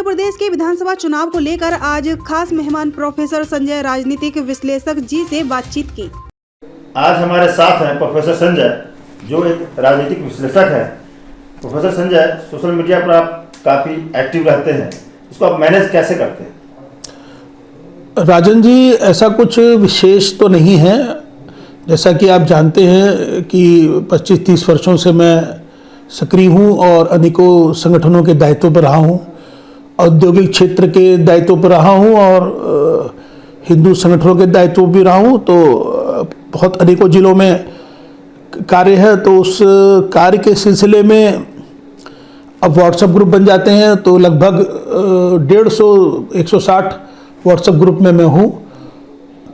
प्रदेश के विधानसभा चुनाव को लेकर आज खास मेहमान प्रोफेसर संजय राजनीतिक विश्लेषक जी से बातचीत की। आज हमारे साथ हैं प्रोफेसर संजय, जो एक राजनीतिक विश्लेषक है। प्रोफेसर संजय, सोशल मीडिया पर आप काफ़ी एक्टिव रहते हैं, इसको आप मैनेज कैसे करते हैं? राजन जी, ऐसा कुछ विशेष तो नहीं है। जैसा कि आप जानते हैं कि 25-30 वर्षों से मैं सक्रिय हूँ और अनेकों संगठनों के दायित्व पर रहा हूँ, औद्योगिक क्षेत्र के दायित्व पर रहा हूँ और हिंदू संगठनों के दायित्व भी रहा हूँ। तो बहुत अनेकों जिलों में कार्य है। तो उस कार्य के सिलसिले में अब व्हाट्सएप ग्रुप बन जाते हैं, तो लगभग 150-160 व्हाट्सएप ग्रुप में मैं हूँ।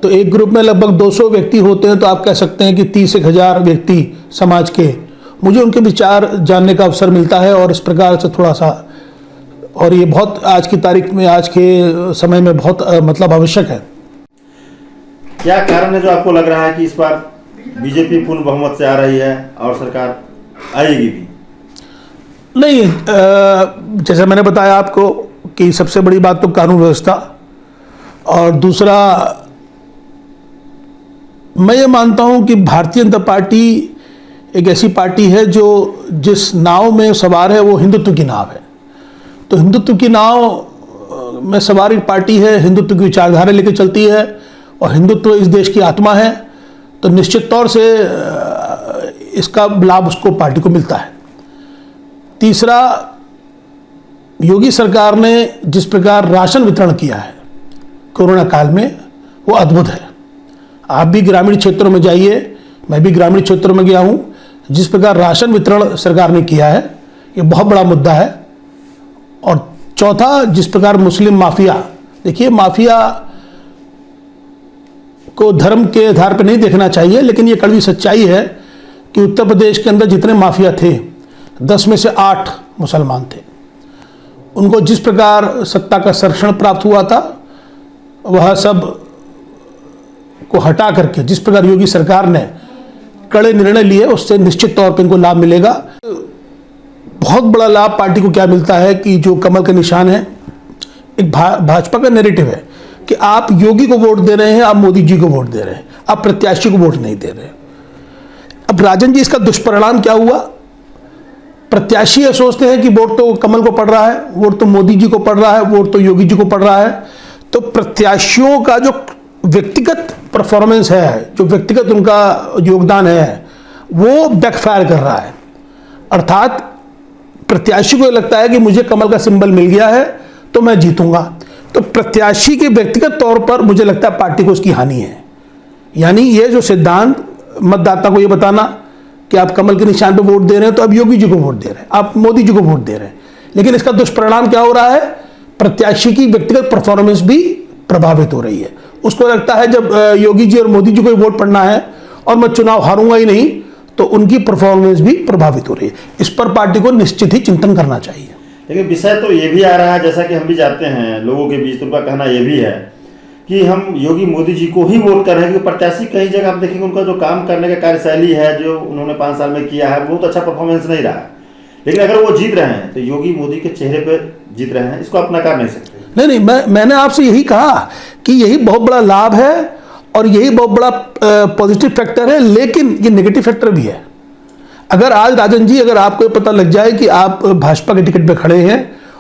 तो एक ग्रुप में लगभग 200 व्यक्ति होते हैं, तो आप कह सकते हैं कि 30-1000 व्यक्ति समाज के, मुझे उनके विचार जानने का अवसर मिलता है। और इस प्रकार से थोड़ा सा, और ये बहुत आज की तारीख में, आज के समय में बहुत मतलब आवश्यक है। क्या कारण है जो आपको लग रहा है कि इस बार बीजेपी पूर्ण बहुमत से आ रही है और सरकार आएगी भी? नहीं, जैसे मैंने बताया आपको कि सबसे बड़ी बात तो कानून व्यवस्था, और दूसरा मैं ये मानता हूँ कि भारतीय जनता पार्टी एक ऐसी पार्टी है जो जिस नाव में सवार है वो हिंदुत्व की नाव है। तो हिंदुत्व की नाव में सवार एक पार्टी है, हिंदुत्व की विचारधारा लेकर चलती है और हिंदुत्व इस देश की आत्मा है। तो निश्चित तौर से इसका लाभ उसको, पार्टी को मिलता है। तीसरा, योगी सरकार ने जिस प्रकार राशन वितरण किया है कोरोना काल में, वो अद्भुत है। आप भी ग्रामीण क्षेत्रों में जाइए, मैं भी ग्रामीण क्षेत्रों में गया हूँ। जिस प्रकार राशन वितरण सरकार ने किया है, ये बहुत बड़ा मुद्दा है। और चौथा, जिस प्रकार मुस्लिम माफिया, देखिए माफिया को धर्म के आधार पर नहीं देखना चाहिए, लेकिन ये कड़वी सच्चाई है कि उत्तर प्रदेश के अंदर जितने माफिया थे, 10 में से 8 मुसलमान थे। उनको जिस प्रकार सत्ता का संरक्षण प्राप्त हुआ था, वह सब को हटा करके जिस प्रकार योगी सरकार ने कड़े निर्णय लिए, उससे निश्चित तौर पर इनको लाभ मिलेगा। बहुत बड़ा लाभ पार्टी को क्या मिलता है कि जो कमल का निशान है, एक भाजपा का नैरेटिव है कि आप योगी को वोट दे रहे हैं, आप मोदी जी को वोट दे रहे हैं, आप प्रत्याशी को वोट नहीं दे रहे। अब राजन जी, इसका दुष्परिणाम क्या हुआ? प्रत्याशी ये सोचते हैं कि वोट तो कमल को पड़ रहा है, वोट तो मोदी जी को पड़ रहा है, वोट तो योगी जी को पड़ रहा है। तो प्रत्याशियों का जो व्यक्तिगत परफॉर्मेंस है, जो व्यक्तिगत उनका योगदान है, वो बैकफायर कर रहा है। अर्थात प्रत्याशी को लगता है कि मुझे कमल का सिंबल मिल गया है तो मैं जीतूंगा। तो प्रत्याशी के व्यक्तिगत तौर पर मुझे लगता है पार्टी को उसकी हानि है। यानी ये जो सिद्धांत मतदाता को ये बताना कि आप कमल के निशान पर वोट दे रहे हैं, तो अब योगी जी को वोट दे रहे हैं, आप मोदी जी को वोट दे रहे हैं, लेकिन इसका दुष्परिणाम क्या हो रहा है? प्रत्याशी की व्यक्तिगत परफॉर्मेंस भी प्रभावित हो रही है। उसको लगता है जब योगी जी और मोदी जी को वोट पड़ना है और मैं चुनाव हारूंगा ही नहीं, तो उनकी परफॉर्मेंस भी प्रभावित हो रही है। इस पर पार्टी को निश्चित ही चिंतन करना चाहिए। लेकिन विषय तो ये भी आ रहा है, जैसा कि हम भी जानते हैं लोगों के बीच, तो उनका कहना ये भी है कि हम योगी मोदी जी को ही वोट कर रहे हैं, क्योंकि प्रत्याशी कई जगह आप देखेंगे उनका जो काम करने का कार्यशैली है, जो उन्होंने 5 साल में किया है, बहुत अच्छा परफॉर्मेंस नहीं रहा है। लेकिन अगर वो जीत रहे हैं तो योगी मोदी के चेहरे पर जीत रहे हैं, इसको आप नकार नहीं सकते। नहीं, मैंने आपसे यही कहा कि यही बहुत बड़ा लाभ है और यही बहुत बड़ा पॉजिटिव फैक्टर है, लेकिन ये नेगेटिव फैक्टर भी है। अगर आज राजन जी, अगर आपको पता लग जाए कि आप भाजपा के टिकट पे खड़े हैं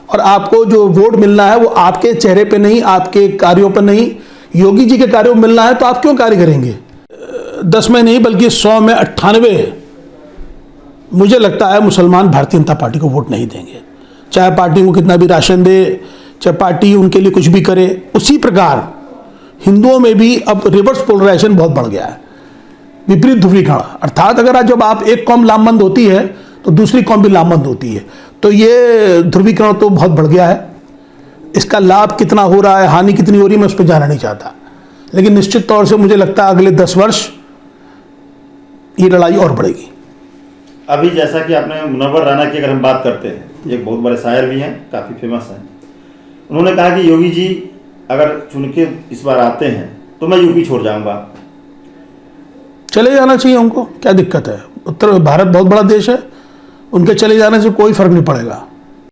और आपको जो वोट मिलना है वो आपके चेहरे पे नहीं, आपके कार्यों पर नहीं, योगी जी के कार्यों में मिलना है, तो आप क्यों कार्य करेंगे? 10 में नहीं बल्कि 100 में 98 मुझे लगता है मुसलमान भारतीय जनता पार्टी को वोट नहीं देंगे। चाहे पार्टी को कितना भी राशन दे, चाहे पार्टी उनके लिए कुछ भी करे। उसी प्रकार हिंदुओं में भी अब रिवर्स पोलराइजेशन बहुत बढ़ गया है, विपरीत ध्रुवीकरण। अर्थात अगर आज जब आप एक कौम लामबंद होती है तो दूसरी कौम भी लामबंद होती है। तो ये ध्रुवीकरण तो बहुत बढ़ गया है। इसका लाभ कितना हो रहा है, हानि कितनी हो रही है, मैं उस पर जाना नहीं चाहता। लेकिन निश्चित तौर से मुझे लगता है अगले 10 वर्ष ये लड़ाई और बढ़ेगी। अभी जैसा कि आपने मुनव्वर राणा की अगर हम बात करते हैं, एक बहुत बड़े शायर भी हैं, काफ़ी फेमस हैं। उन्होंने कहा कि योगी जी अगर चुन के इस बार आते हैं तो मैं यूपी छोड़ जाऊंगा। चले जाना चाहिए उनको, क्या दिक्कत है? उत्तर भारत बहुत बड़ा देश है, उनके चले जाने से कोई फर्क नहीं पड़ेगा।